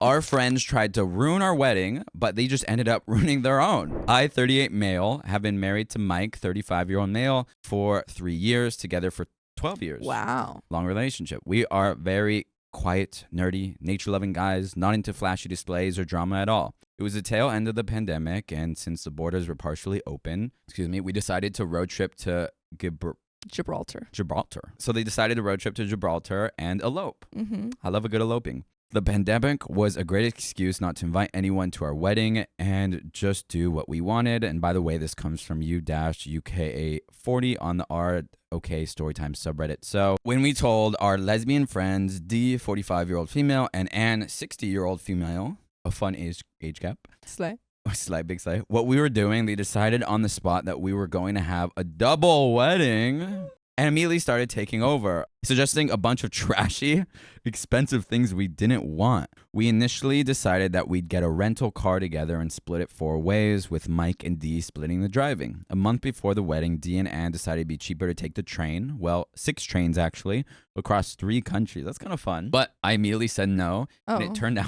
Our friends tried to ruin our wedding, but they just ended up ruining their own. I, 38 male, have been married to Mike, 35-year-old male, for 3 years, together for 12 years. Wow. Long relationship. We are very quiet, nerdy, nature-loving guys, not into flashy displays or drama at all. It was the tail end of the pandemic, and since the borders were partially open, we decided to road trip to Gibraltar. So they decided to road trip to Gibraltar and elope. Mm-hmm. I love a good eloping. The pandemic was a great excuse not to invite anyone to our wedding and just do what we wanted. And by the way, this comes from U-UKA40 on the OKstorytime subreddit. So when we told our lesbian friends, D, 45-year-old female, and Ann, 60-year-old female, a fun age gap. Big slay. What we were doing, they decided on the spot that we were going to have a double wedding. And immediately started taking over, suggesting a bunch of trashy, expensive things we didn't want. We initially decided that we'd get a rental car together and split it 4 ways, with Mike and Dee splitting the driving. A month before the wedding, Dee and Ann decided it'd be cheaper to take the train. Well, 6 trains actually, across 3 countries. That's kind of fun. But I immediately said no, and it turned out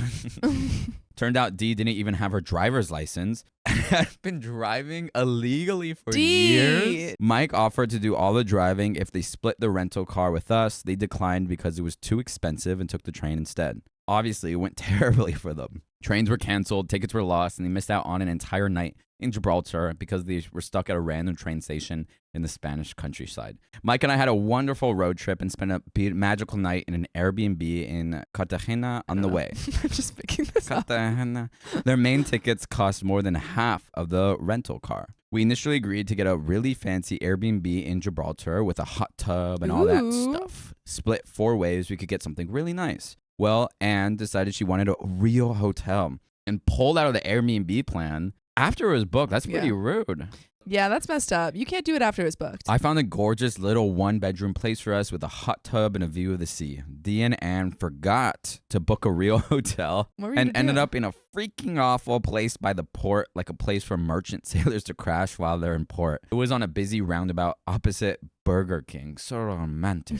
Dee didn't even have her driver's license and had been driving illegally for years. Mike offered to do all the driving if they split the rental car with us. They declined because it was too expensive and took the train instead. Obviously, it went terribly for them. Trains were canceled, tickets were lost, and they missed out on an entire night in Gibraltar because they were stuck at a random train station in the Spanish countryside. Mike and I had a wonderful road trip and spent a magical night in an Airbnb in Cartagena on the way. I'm just picking this up. Their main tickets cost more than half of the rental car. We initially agreed to get a really fancy Airbnb in Gibraltar with a hot tub and all that stuff. Split 4 ways, we could get something really nice. Well, Anne decided she wanted a real hotel and pulled out of the Airbnb plan after it was booked. That's pretty rude. Yeah, that's messed up. You can't do it after it's booked. I found a gorgeous little 1-bedroom place for us with a hot tub and a view of the sea. Dee and Ann forgot to book a real hotel and ended up in a freaking awful place by the port, like a place for merchant sailors to crash while they're in port. It was on a busy roundabout opposite Burger King. So romantic.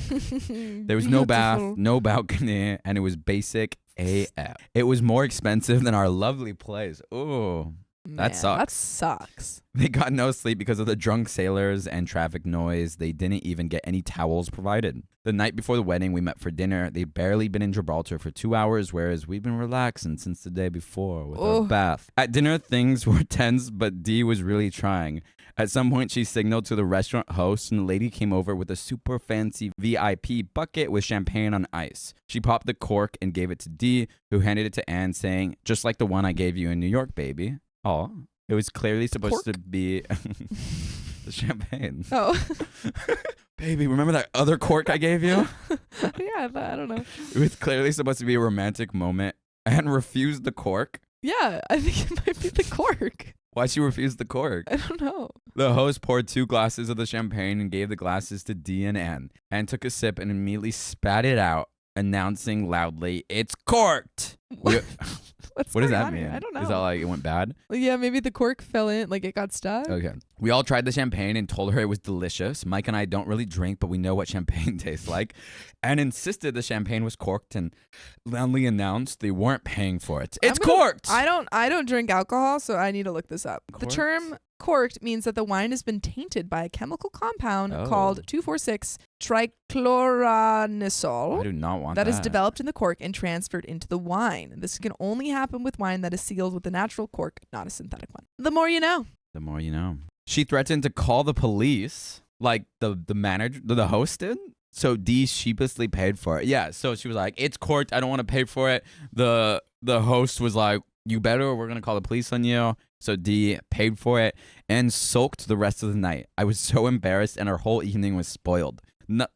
There was no bath, no balcony, and it was basic AF. It was more expensive than our lovely place. Ooh. That sucks. They got no sleep because of the drunk sailors and traffic noise. They didn't even get any towels provided. The night before the wedding, we met for dinner. They'd barely been in Gibraltar for 2 hours, whereas we've been relaxing since the day before with our bath. At dinner, things were tense, but Dee was really trying. At some point, she signaled to the restaurant host, and the lady came over with a super fancy VIP bucket with champagne on ice. She popped the cork and gave it to Dee, who handed it to Anne, saying, "Just like the one I gave you in New York, baby." Oh, it was clearly supposed to be the champagne. Oh. Baby, remember that other cork I gave you? Yeah, I don't know. It was clearly supposed to be a romantic moment and refused the cork. Yeah, I think it might be the cork. Why'd she refuse the cork? I don't know. The host poured 2 glasses of the champagne and gave the glasses to Dee and Ann. Ann took a sip and immediately spat it out, announcing loudly, "It's corked." What does that mean? I don't know. Is that like it went bad? Yeah, maybe the cork fell in, like it got stuck. Okay. We all tried the champagne and told her it was delicious. Mike and I don't really drink, but we know what champagne tastes like, and insisted the champagne was corked and loudly announced they weren't paying for it. It's corked! I don't drink alcohol, so I need to look this up. Corked? The term corked means that the wine has been tainted by a chemical compound called 2,4,6 trichloranisol. I do not want that is developed in the cork and transferred into the wine. This can only happen with wine that is sealed with a natural cork, not a synthetic one. The more you know. The more you know. She threatened to call the police, like the manager, the host did. So Dee sheepishly paid for it. Yeah, so she was like, "It's corked. I don't want to pay for it." The host was like, "You better, or we're going to call the police on you." So Dee paid for it and sulked the rest of the night. I was so embarrassed, and our whole evening was spoiled.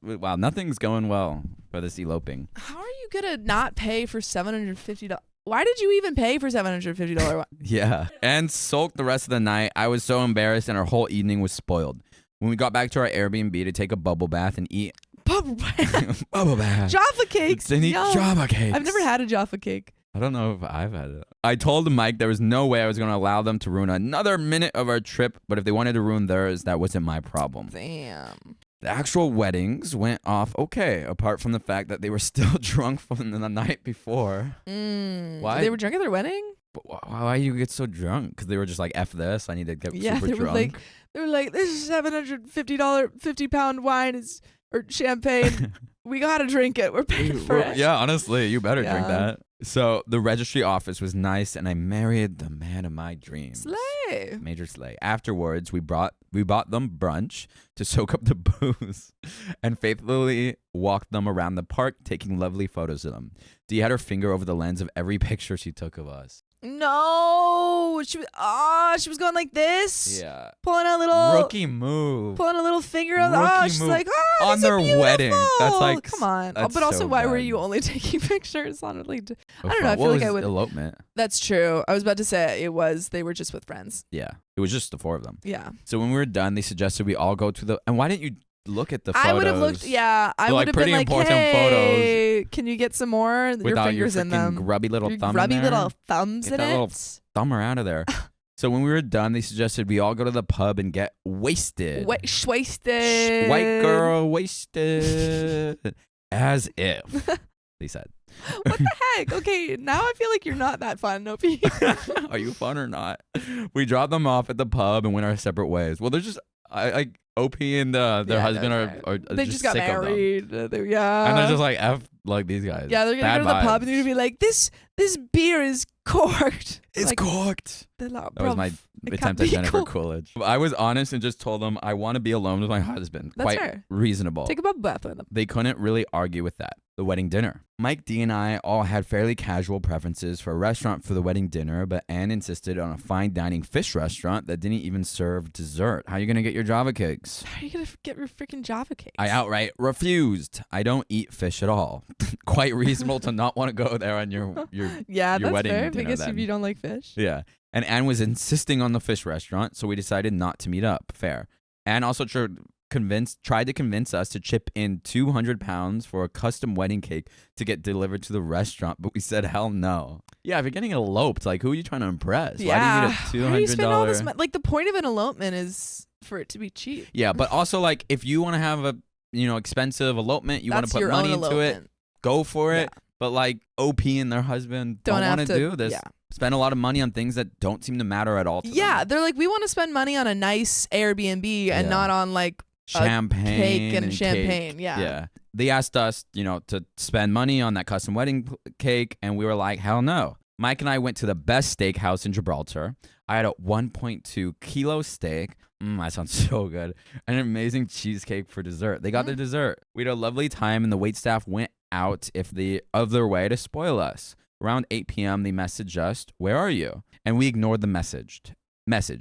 Wow, nothing's going well for this eloping. How are you going to not pay for $750? Why did you even pay for $750? Yeah, and sulked the rest of the night. I was so embarrassed, and our whole evening was spoiled. When we got back to our Airbnb to take a bubble bath and eat... Bubble bath? Bubble bath. Jaffa cakes. Then eat Jaffa cakes. I've never had a Jaffa cake. I don't know if I've had it. I told Mike there was no way I was going to allow them to ruin another minute of our trip, but if they wanted to ruin theirs, that wasn't my problem. Damn. The actual weddings went off okay, apart from the fact that they were still drunk from the night before. Why? They were drunk at their wedding? But why you get so drunk? Because they were just like, F this, I need to get super they drunk. They were like, this is $750 50-pound wine or champagne. We gotta drink it. We're paying for it. Yeah, honestly, you better drink Yeah. that. So the registry office was nice, and I married the man of my dreams. Slay. Major slay. Afterwards, we bought them brunch to soak up the booze, and faithfully walked them around the park, taking lovely photos of them. Dee had her finger over the lens of every picture she took of us. No, she was going like this. Yeah, Pulling a little rookie move. Pulling a little finger on. Rookie She's move. like, on these their are beautiful. wedding. That's like, come on. that's But also, so why were bad. you only taking pictures on it? Like, I don't know. I What feel like was I would. elopement. That's true. I was about to say they were just with friends. Yeah, it was just the four of them. Yeah. So when we were done, they suggested we all go to the. And why didn't you look at the photos? I would have looked. Yeah, I They're, would like, have pretty been like, important hey, can you get some more? Your without your fingers in freaking them. grubby little Your thumb. grubby in there. little thumbs Get in that it. little thumb her out of there. So when we were done, they suggested we all go to the pub and get wasted. Wasted. White girl wasted. As if, they said. What the heck? Okay, now I feel like you're not that fun, Opie. Are you fun or not? We dropped them off at the pub and went our separate ways. Well, they're just, OP and their Yeah, husband okay. are They just got sick of them. married. Yeah. And they're just like, F, like these guys. yeah, they're Bad gonna go to the pub vibes. and they're gonna be like, this beer is corked. It's like, corked. That That was my attempt at Jennifer Coolidge. I was honest and just told them I want to be alone with my husband. That's Quite fair. reasonable. Take a bath with them. They couldn't really argue with that. The wedding dinner. Mike, Dee, and I all had fairly casual preferences for a restaurant for the wedding dinner, but Anne insisted on a fine dining fish restaurant that didn't even serve dessert. How are you going to get your Java cakes? How are you gonna get your freaking Java cakes? I outright refused. I don't eat fish at all. Quite reasonable to not want to go there on your Yeah, your that's wedding fair. I dinner guess then. if you don't like fish. Yeah. And Anne was insisting on the fish restaurant, so we decided not to meet up. Fair. Anne also tried to convince us to chip in 200 pounds for a custom wedding cake to get delivered to the restaurant, but we said hell no. Yeah, if you're getting eloped, like who are you trying to impress? Yeah. Why do you How do you need a spend all this $200? money? Like the point of an elopement is for it to be cheap. Yeah, but also like if you want to have a expensive elopement, you want That's to put your money own into it, elopement. go for it. Yeah. But like OP and their husband Don't don't want have to to do this. yeah. Spend a lot of money on things that don't seem to matter at all to Yeah, them. they're like, we want to spend money on a nice Airbnb and Yeah. not on like Champagne cake and cake. champagne. Yeah. Yeah. They asked us, to spend money on that custom wedding cake, and we were like, hell no. Mike and I went to the best steakhouse in Gibraltar. I had a 1.2 kilo steak. That sounds so good. An amazing cheesecake for dessert. They got their dessert. We had a lovely time, and the waitstaff went out of their way to spoil us. Around 8 p.m., they messaged us, "Where are you?" And we ignored the message.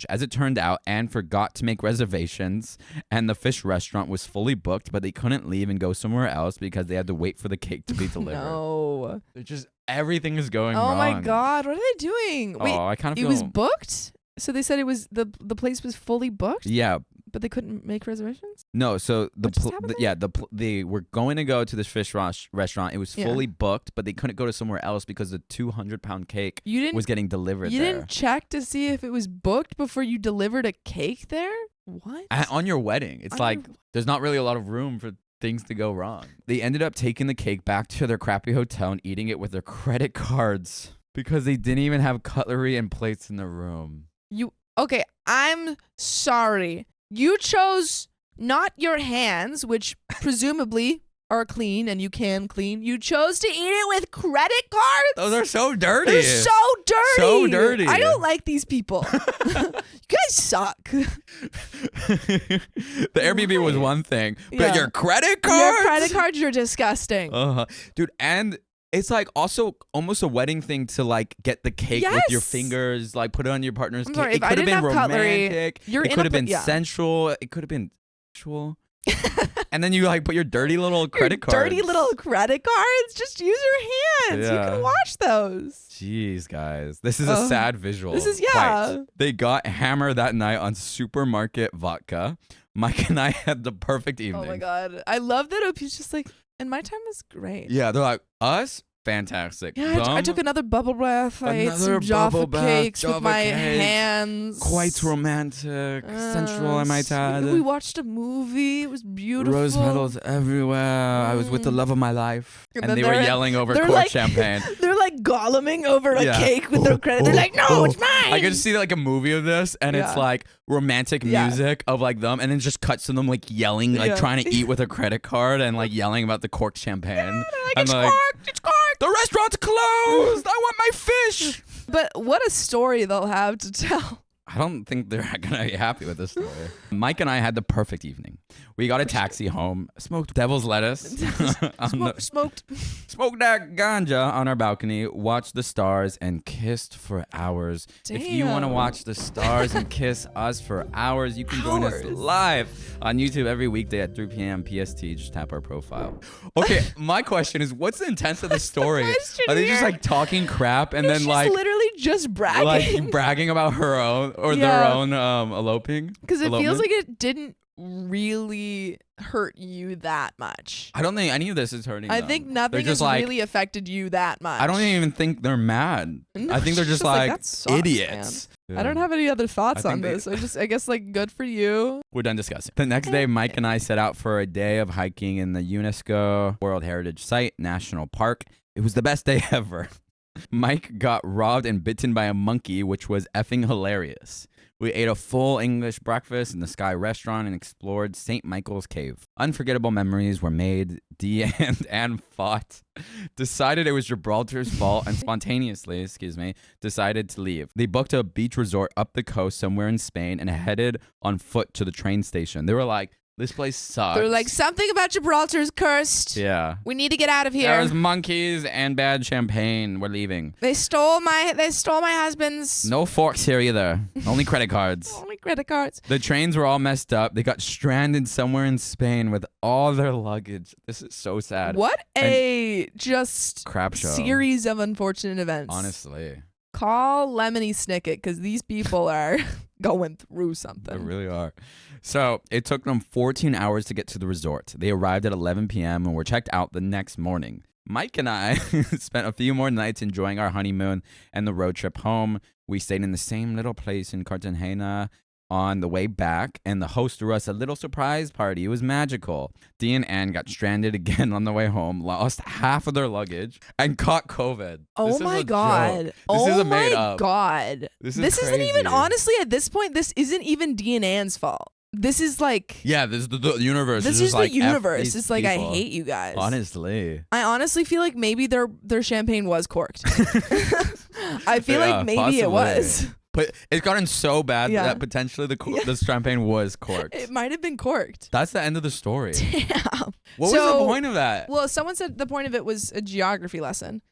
As it turned out, Anne forgot to make reservations, and the fish restaurant was fully booked, but they couldn't leave and go somewhere else because they had to wait for the cake to be delivered. No. They're just everything is going Oh wrong. my God. What are they doing? Wait, I kind of it feel was booked? So they said it was the place was fully booked, yeah. but they couldn't make reservations? No, so What just happened they were going to go to this fish restaurant. It was Yeah. fully booked, but they couldn't go to somewhere else because the 200-pound cake You didn't was getting delivered You there. didn't check to see if it was booked before you delivered a cake there? What? On your wedding. It's On like your- there's not really a lot of room for things to go wrong. They ended up taking the cake back to their crappy hotel and eating it with their credit cards because they didn't even have cutlery and plates in the room. Okay, I'm sorry. You chose not your hands, which presumably are clean and you can clean. You chose to eat it with credit cards? Those are so dirty. They're so dirty. So dirty. I don't like these people. You guys suck. The Airbnb was Why? one thing, but Yeah. your credit cards? Your credit cards, you're disgusting. Dude, and it's like also almost a wedding thing to like get the cake with your Yes. fingers, like put it on your partner's I'm cake. sorry, It if I could have didn't been have cutlery, romantic. you're It in could a have been yeah. sensual. It could have been sexual. And then you like put your dirty little credit cards. Dirty little credit cards. Just use your hands. You Yeah. can wash those. Jeez, guys. This is a Oh, sad visual. this is- Quite. yeah. They got hammered that night on supermarket vodka. Mike and I had the perfect evening. Oh my God. I love that OP's just like, and my time was great. Yeah, they're like, us? fantastic. Yeah, I took another bubble bath. I ate some Jaffa cakes with my hands. Quite romantic, sensual, I might add. We watched a movie. It was beautiful. Rose petals everywhere. I was with the love of my life. And they were yelling over they're cork like- champagne. They're like golluming over a cake with their credit. They're like, no, it's mine. I could see like a movie of this, and it's like romantic music of like them, and then just cuts to them like yelling, like trying to eat with a credit card, and like yelling about the corked champagne. They're like, I'm it's like, corked. It's corked. the restaurant's closed. I want my fish. But what a story they'll have to tell. I don't think they're gonna be happy with this story. Mike and I had the perfect evening. We got a taxi home, smoked devil's lettuce, Smoked. smoked that ganja on our balcony, watched the stars, and kissed for hours. Damn. If you want to watch the stars and kiss us for hours, you can join us live on YouTube every weekday at 3 p.m. PST. Just tap our profile. Okay, my question is, what's the intent of the story? Are they just like talking crap and then She's like literally just bragging? like bragging about her own or their own eloping? Because it feels elopement? like it didn't really hurt you that much. I don't think any of this is hurting them. I think nothing They're has just like, really affected you that much. I don't even think they're mad. No, I think they're she's just like, like "That sucks, idiots. I don't have any other thoughts I on think this. I guess like good for you. We're done discussing. The next day, Mike and I set out for a day of hiking in the UNESCO World Heritage Site National Park. It was the best day ever. Mike got robbed and bitten by a monkey, which was effing hilarious. We ate a full English breakfast in the Sky restaurant and explored St. Michael's Cave. Unforgettable memories were made. Dee and Anne fought, decided it was Gibraltar's fault, and spontaneously, decided to leave. They booked a beach resort up the coast somewhere in Spain and headed on foot to the train station. They were like, this place sucks. They're like, something about Gibraltar is cursed. Yeah. We need to get out of here. There's monkeys and bad champagne. We're leaving. They stole my husband's. No forks here either. Only credit cards. Only credit cards. The trains were all messed up. They got stranded somewhere in Spain with all their luggage. This is so sad. What a just Crap show. series of unfortunate events. Honestly. Call Lemony Snicket because these people are going through They something. really are. So it took them 14 hours to get to the resort. They arrived at 11 p.m. and were checked out the next morning. Mike and I spent a few more nights enjoying our honeymoon and the road trip home. We stayed in the same little place in Cartagena on the way back, and the host threw us a little surprise party. It was magical. Dee and Anne got stranded again on the way home, lost half of their luggage, and caught COVID. Oh my God. This Oh isn't made my up. God. This isn't even, crazy. honestly, at this point, this isn't even Dee and Anne's fault. This is like. Yeah, this is the universe. This is is just the like, F universe. these It's like, people. I hate you guys. Honestly. I honestly feel like maybe their champagne was corked. I feel Yeah, like maybe possibly. it was. But it's gotten so bad Yeah. that potentially the champagne was corked. It might have been corked. That's the end of the story. Damn. What was the point of that? Well, someone said the point of it was a geography lesson.